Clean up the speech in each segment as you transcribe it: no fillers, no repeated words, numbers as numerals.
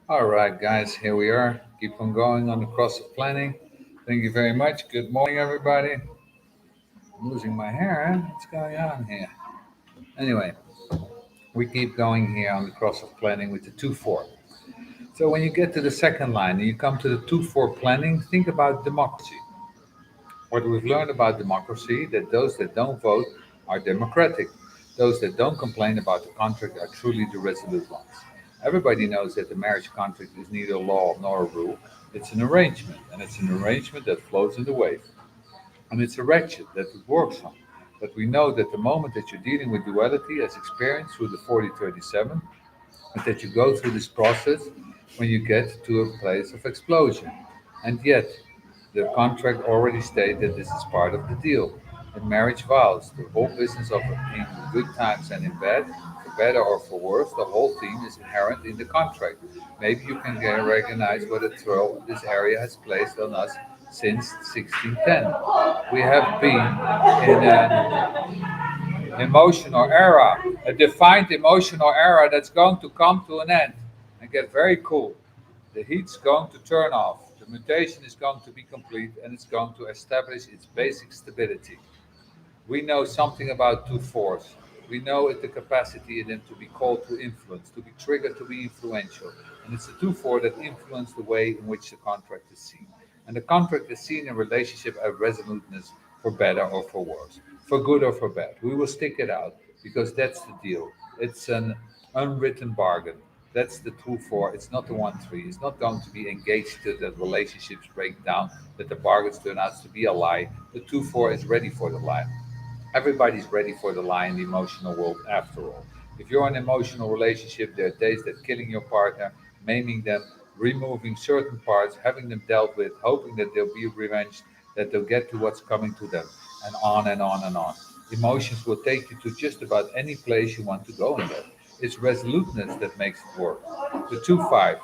All right, guys, here we are. Keep on going on the cross of planning. Thank you very much. Good morning, everybody. I'm losing my hair. Huh? What's going on here? Anyway, we keep going here on the cross of planning with the 2-4. So when you get to the second line and you come to the 2-4 planning, think about democracy. What we've learned about democracy, that those that don't vote are democratic. Those that don't complain about the contract are truly the resolute ones. Everybody knows that the marriage contract is neither law nor a rule. It's an arrangement, and it's an arrangement that floats in the wave. And it's a ratchet that it works on. But we know that the moment that you're dealing with duality as experienced through the 4037, is that you go through this process when you get to a place of explosion. And yet, the contract already states that this is part of the deal. In marriage vows, the whole business of in good times and in bad, for better or for worse, the whole theme is inherent in the contract. Maybe you can recognize what a throw this area has placed on us since 1610. We have been in an emotional era, a defined emotional era that's going to come to an end and get very cool. The heat's going to turn off, the mutation is going to be complete, and it's going to establish its basic stability. We know something about two fours. We know it the capacity in them to be called to influence, to be triggered, to be influential. And it's the two four that influence the way in which the contract is seen. And the contract is seen in relationship as resoluteness for better or for worse, for good or for bad. We will stick it out because that's the deal. It's an unwritten bargain. That's the two four. It's not the 1-3. It's not going to be engaged to that relationships break down, that the bargains turn out to be a lie. The 2-4 is ready for the lie. Everybody's ready for the lie in the emotional world after all. If you're in an emotional relationship, there are days that killing your partner, maiming them, removing certain parts, having them dealt with, hoping that they'll be revenged, that they'll get to what's coming to them, and on and on and on. Emotions will take you to just about any place you want to go in there. It's resoluteness that makes it work. The 2-5.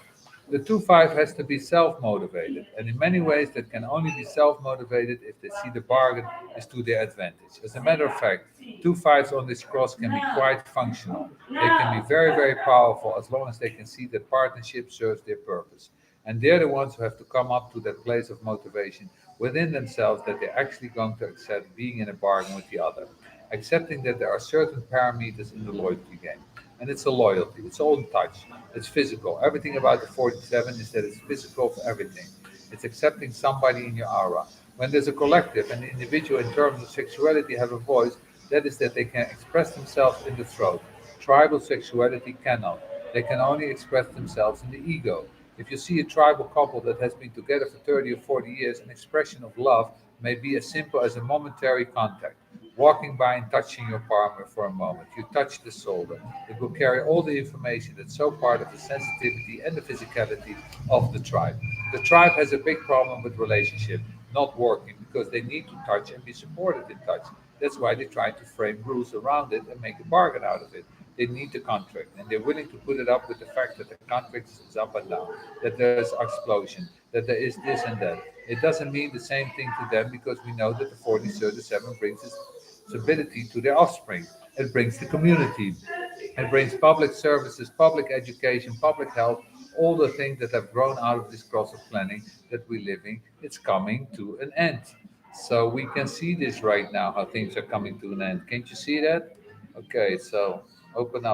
The 2-5 has to be self motivated, and in many ways, that can only be self motivated if they see the bargain is to their advantage. As a matter of fact, 2-5s on this cross can be quite functional. They can be very, very powerful as long as they can see that partnership serves their purpose. And they're the ones who have to come up to that place of motivation within themselves that they're actually going to accept being in a bargain with the other, accepting that there are certain parameters in the loyalty game. And it's a loyalty, it's all in touch, it's physical. Everything about the 47 is that it's physical for everything. It's accepting somebody in your aura. When there's a collective and the individual in terms of sexuality have a voice, that is that they can express themselves in the throat. Tribal sexuality cannot. They can only express themselves in the ego. If you see a tribal couple that has been together for 30 or 40 years, an expression of love may be as simple as a momentary contact. Walking by and touching your partner for a moment. You touch the shoulder. It will carry all the information that's so part of the sensitivity and the physicality of the tribe. The tribe has a big problem with relationship not working because they need to touch and be supported in touch. That's why they try to frame rules around it and make a bargain out of it. They need the contract and they're willing to put it up with the fact that the contract is up and down, that there's explosion, that there is this and that. It doesn't mean the same thing to them because we know that the 4037 brings us stability to their offspring. It brings the community. It brings public services, public education, public health, all the things that have grown out of this cross of planning that we're living. It's coming to an end. So we can see this right now, how things are coming to an end. Can't you see that? Okay, so open up.